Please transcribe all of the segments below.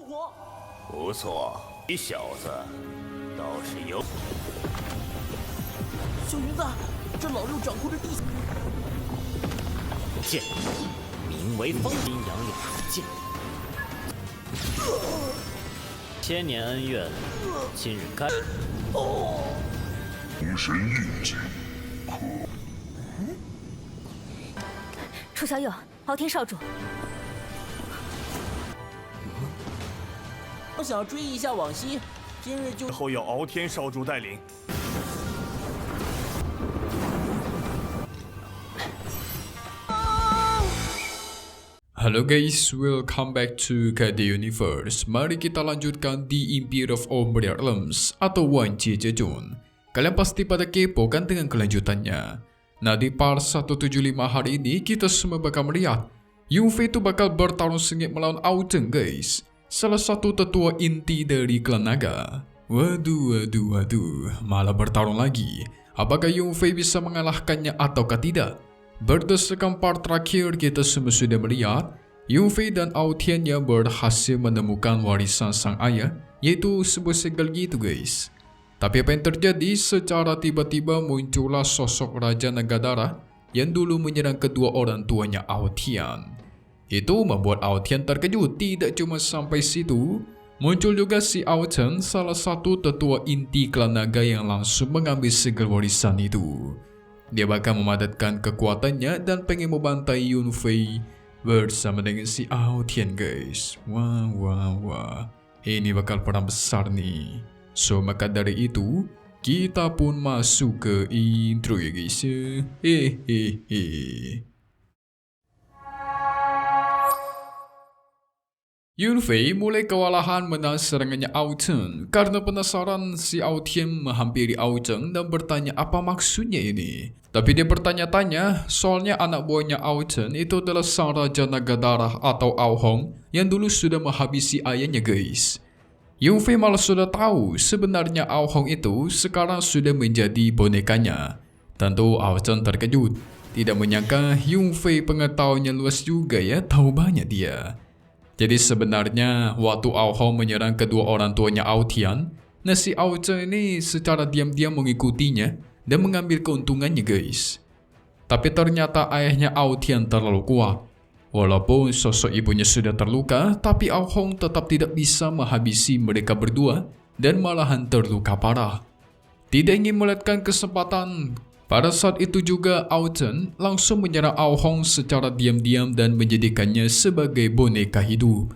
火！不错，你小子倒是有。小云子，这老六掌控着地剑名为风阴阳两剑，千年恩怨，今日该。无神印记，楚小友，敖天少主，我想追忆一下往昔，今日就后有敖天少主带领。 Halo guys, welcome back to KD Universe. Mari kita lanjutkan di Empire of Umbral Realms atau Wan Jie Zhejun. Kalian pasti pada kepo kan dengan kelanjutannya. Nah di part 175 hari ini kita semua bakal melihat Yunfei itu bakal bertarung sengit melawan Ao Zhen guys. Salah satu tetua inti dari klan naga. Waduh, malah bertarung lagi. Apakah Yunfei bisa mengalahkannya ataukah tidak? Berdasarkan part terakhir kita semua sudah melihat Yunfei dan Ao Tian yang berhasil menemukan warisan sang ayah, yaitu sebuah segel gitu guys. Tapi apa yang terjadi? Secara tiba-tiba muncullah sosok Raja Nagadara yang dulu menyerang kedua orang tuanya Ao Tian. Itu membuat Ao Tian terkejut. Tidak cuma sampai situ, muncul juga si Ao Chen, salah satu tetua inti klan naga yang langsung mengambil segel warisan itu. Dia bakal memadatkan kekuatannya dan pengen membantai Yunfei bersama dengan si Ao Tian guys. Wah. Ini bakal perang besar nih. So maka dari itu, kita pun masuk ke intro ya guys. Yunfei mulai kewalahan menahan serangannya Ao Chen. Karena penasaran, si Ao Tian menghampiri Ao Chen dan bertanya apa maksudnya ini. Tapi dia bertanya-tanya, soalnya anak buahnya Ao Chen itu adalah sang Raja Naga Darah atau Ao Hong yang dulu sudah menghabisi ayahnya guys. Yunfei malah sudah tahu sebenarnya Ao Hong itu sekarang sudah menjadi bonekanya. Tentu Ao Chen terkejut. Tidak menyangka Yunfei pengetahuannya luas juga ya, tahu banyak dia. Jadi sebenarnya waktu Ao Hong menyerang kedua orang tuanya Ao Tian, si Ao Chen ini secara diam-diam mengikutinya dan mengambil keuntungannya guys. Tapi ternyata ayahnya Ao Tian terlalu kuat. Walaupun sosok ibunya sudah terluka, tapi Ao Hong tetap tidak bisa menghabisi mereka berdua dan malahan terluka parah. Tidak ingin melewatkan kesempatan. Pada saat itu juga Ao Chen langsung menyerang Ao Hong secara diam-diam dan menjadikannya sebagai boneka hidup.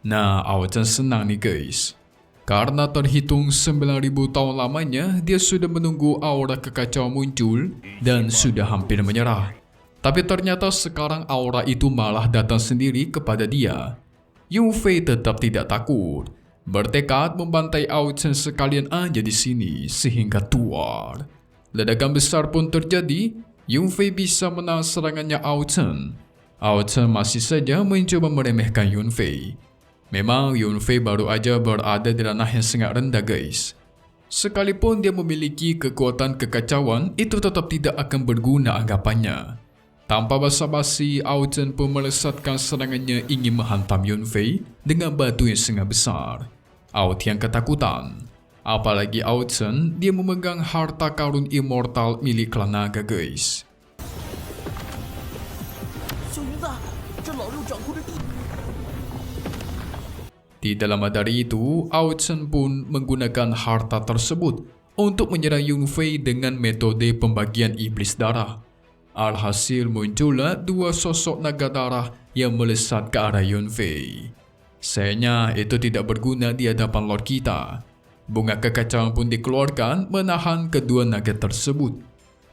Nah, Ao Chen senang nih guys. Karena terhitung 9.000 tahun lamanya, dia sudah menunggu aura kekacauan muncul dan sudah hampir menyerah. Tapi ternyata sekarang aura itu malah datang sendiri kepada dia. Yunfei tetap tidak takut. Bertekad membantai Ao Chen sekalian aja di sini sehingga tuar. Ledakan besar pun terjadi. Yunfei bisa menahan serangannya Ao Chen. Ao Chen masih saja mencoba meremehkan Yunfei. Memang Yunfei baru aja berada di ranah yang sangat rendah guys. Sekalipun dia memiliki kekuatan kekacauan, itu tetap tidak akan berguna anggapannya. Tanpa basa-basi, Ao Chen pun melesatkan serangannya ingin menghantam Yunfei dengan batu yang sangat besar. Ao Tian ketakutan. Apalagi Ao Chen, dia memegang harta karun immortal milik klan naga guys. Tidak lama dari itu, Ao Chen pun menggunakan harta tersebut untuk menyerang Yunfei dengan metode pembagian iblis darah. Alhasil muncullah dua sosok naga darah yang melesat ke arah Yunfei. Sayangnya itu tidak berguna di hadapan Lord kita. Bunga kekacauan pun dikeluarkan menahan kedua naga tersebut.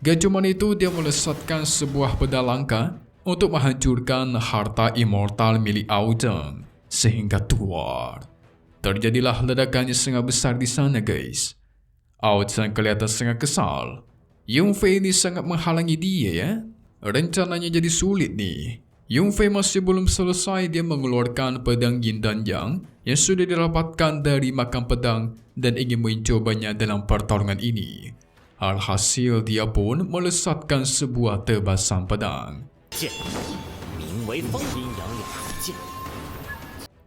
Gak cuma itu, dia melesatkan sebuah pedang langka untuk menghancurkan harta immortal milik Ao Chen sehingga tuar. Terjadilah ledakan yang sangat besar di sana guys. Ao Chen kelihatan sangat kesal. Yunfei ini sangat menghalangi dia ya. Rencananya jadi sulit nih. Yunfei masih belum selesai, dia mengeluarkan pedang Yin dan Yang yang sudah dirapatkan dari makam pedang dan ingin mencobanya dalam pertarungan ini. Alhasil dia pun melesatkan sebuah tebasan pedang. 为风，阴阳两不见。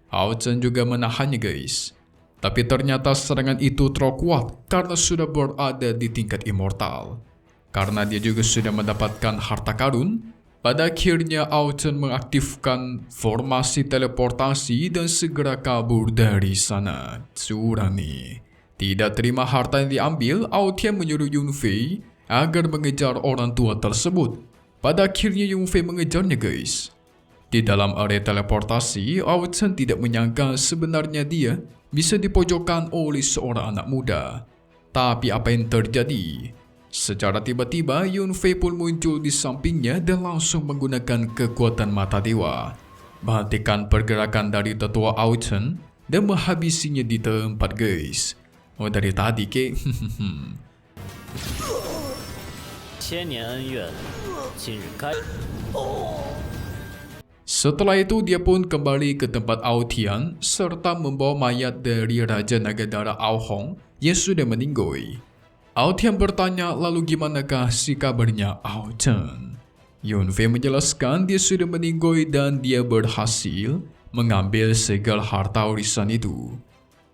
Ao Chen juga menahannya guys. Tapi ternyata serangan itu terlalu kuat karena sudah berada di tingkat immortal. Karena dia juga sudah mendapatkan harta karun, pada akhirnya Ao Chen mengaktifkan formasi teleportasi dan segera kabur dari sana. Curang nih. Tidak terima harta yang diambil, Ao Tian menyuruh Yun Fei agar mengejar orang tua tersebut. Pada akhirnya Yun Fei mengejarnya guys. Di dalam area teleportasi, Ao Chen tidak menyangka sebenarnya dia bisa dipojokkan oleh seorang anak muda. Tapi apa yang terjadi? Secara tiba-tiba, Yun Fei pun muncul di sampingnya dan langsung menggunakan kekuatan mata dewa, menghentikan pergerakan dari tetua Ao Chen dan menghabisinya di tempat guys. Oh dari tadi ke? 千年恩怨，今日开。 Setelah itu dia pun kembali ke tempat Ao Tian serta membawa mayat dari Raja Nagadara Ao Hong yang sudah meninggal. Ao Tian bertanya lalu gimanakah si kabarnya Ao Chen. Yun Fei menjelaskan dia sudah meninggal dan dia berhasil mengambil segala harta warisan itu.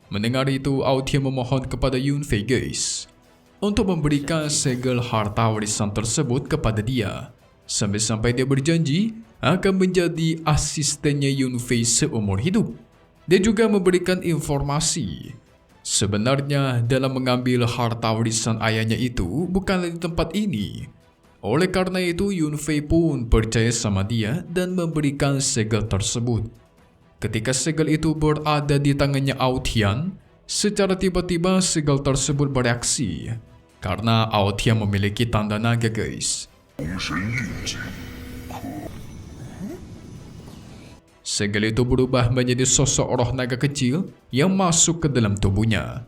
Mendengar itu Ao Tian memohon kepada Yun Fei guys untuk memberikan segala harta warisan tersebut kepada dia. Sampai-sampai dia berjanji akan menjadi asistennya Yun Fei seumur hidup. Dia juga memberikan informasi. Sebenarnya dalam mengambil harta warisan ayahnya itu bukanlah di tempat ini. Oleh karena itu Yun Fei pun percaya sama dia dan memberikan segel tersebut. Ketika segel itu berada di tangannya Ao Tian, secara tiba-tiba segel tersebut bereaksi. Karena Ao Tian memiliki tanda naga guys. Segel itu berubah menjadi sosok roh naga kecil yang masuk ke dalam tubuhnya.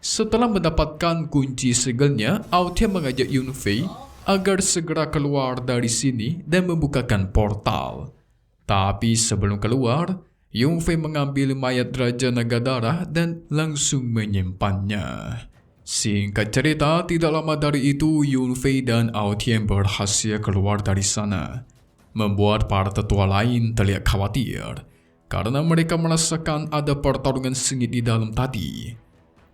Setelah mendapatkan kunci segelnya, Ao Tian mengajak Yun Fei agar segera keluar dari sini dan membukakan portal. Tapi sebelum keluar, Yun Fei mengambil mayat Raja Nagadara dan langsung menyimpannya. Singkat cerita, tidak lama dari itu Yun Fei dan Ao Tian berhasil keluar dari sana, membuat para tetua lain terlihat khawatir karena mereka merasakan ada pertarungan sengit di dalam tadi.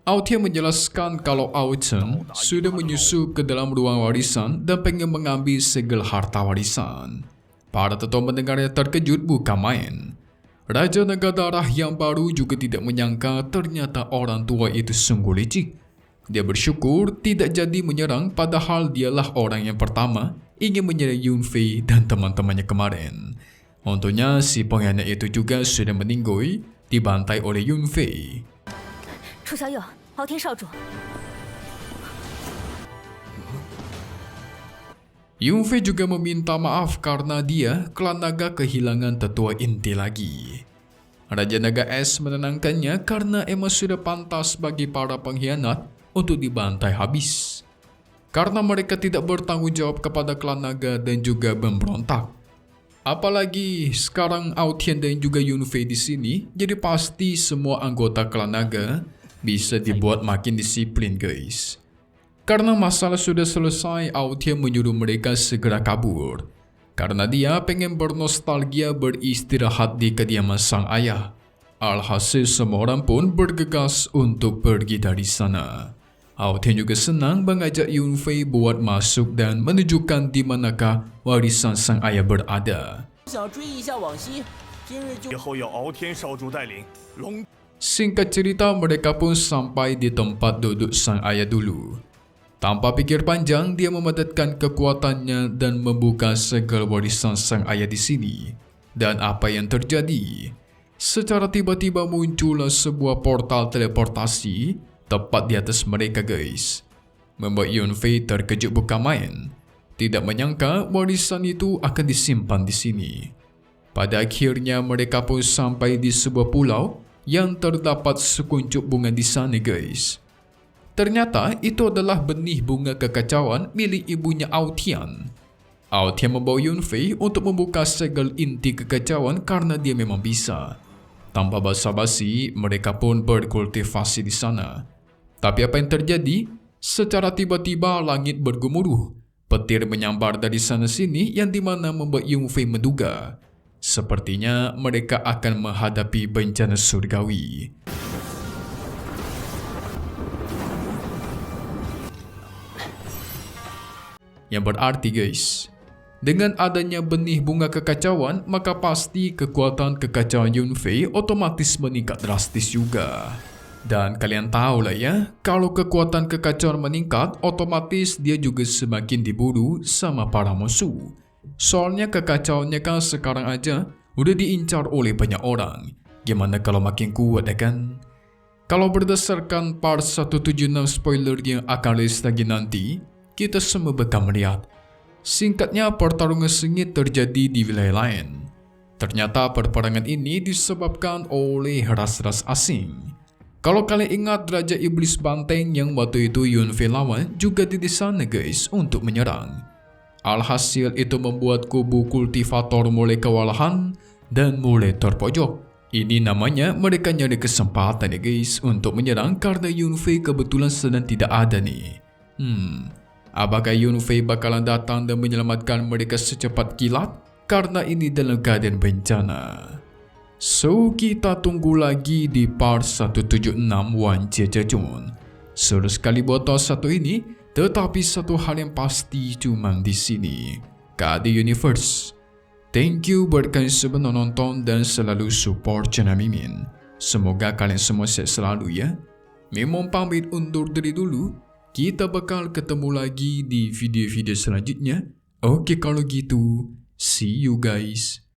Ao Tian menjelaskan kalau Ao Chen sudah menyusup ke dalam ruang warisan dan pengen mengambil segala harta warisan. Para tetua mendengarnya terkejut bukan main. Raja Nagadara yang baru juga tidak menyangka ternyata orang tua itu sungguh licik. Dia bersyukur tidak jadi menyerang padahal dialah orang yang pertama ingin menyerang Yun Fei dan teman-temannya kemarin. Untungnya si pengkhianat itu juga sudah meninggal dibantai oleh Yun Fei. 楚小友，敖天少主， Yun Fei juga meminta maaf karena dia klan naga kehilangan tetua inti lagi. Raja Naga Es menenangkannya karena emang sudah pantas bagi para pengkhianat untuk dibantai habis. Karena mereka tidak bertanggung jawab kepada klan naga dan juga memberontak. Apalagi sekarang Ao Tian dan juga Yun Fei di sini, jadi pasti semua anggota klan naga bisa dibuat makin disiplin guys. Karena masalah sudah selesai, Ao Tian menyuruh mereka segera kabur. Karena dia pengen bernostalgia beristirahat di kediaman sang ayah. Alhasil semua orang pun bergegas untuk pergi dari sana. Ao Tian juga senang mengajak Yun Fei buat masuk dan menunjukkan di manakah warisan sang ayah berada. 想追忆一下往昔，今日就以后要敖天少主带领龙。 Singkat cerita, mereka pun sampai di tempat duduk sang ayah dulu. Tanpa pikir panjang, dia memadatkan kekuatannya dan membuka segala warisan sang ayah di sini. Dan apa yang terjadi? Secara tiba-tiba muncullah sebuah portal teleportasi tepat di atas mereka guys. Membuat Yun Fei terkejut bukan main. Tidak menyangka warisan itu akan disimpan di sini. Pada akhirnya mereka pun sampai di sebuah pulau yang terdapat sekuncup bunga di sana guys. Ternyata itu adalah benih bunga kekacauan milik ibunya Ao Tian. Ao Tian membawa Yun Fei untuk membuka segel inti kekacauan karena dia memang bisa. Tanpa basa-basi, mereka pun berkultivasi di sana. Tapi apa yang terjadi? Secara tiba-tiba langit bergemuruh. Petir menyambar dari sana sini yang dimana membuat Yun Fei menduga Sepertinya mereka akan menghadapi bencana surgawi. Yang berarti guys, dengan adanya benih bunga kekacauan, maka pasti kekuatan kekacauan Yunfei otomatis meningkat drastis juga. Dan kalian tahu lah ya, kalau kekuatan kekacauan meningkat, otomatis dia juga semakin diburu sama para musuh. Soalnya kekacauannya kan sekarang aja udah diincar oleh banyak orang. Gimana kalau makin kuat ya kan? Kalau berdasarkan part 176 spoiler yang akan rilis lagi nanti, kita semua bakal melihat. Singkatnya, pertarungan sengit terjadi di wilayah lain. Ternyata perperangan ini disebabkan oleh ras-ras asing. Kalau kalian ingat Raja Iblis Banteng yang waktu itu Yunfei lawan juga di sana guys untuk menyerang. Alhasil itu membuat kubu kultivator mulai kewalahan dan mulai terpojok. Ini namanya mereka nyari kesempatan ya guys untuk menyerang karena Yunfei kebetulan sedang tidak ada nih. Apakah Yunfei bakalan datang dan menyelamatkan mereka secepat kilat? Karena ini dalam keadaan bencana. So, kita tunggu lagi di part 176 Wan Jie-Jie-Jun. Seru sekali botol satu ini, tetapi satu hal yang pasti cuma di sini. KD Universe. Thank you buat kalian semua nonton dan selalu support channel Mimin. Semoga kalian semua sehat selalu ya. Mimin pamit undur diri dulu. Kita bakal ketemu lagi di video-video selanjutnya. Oke kalau gitu, see you guys.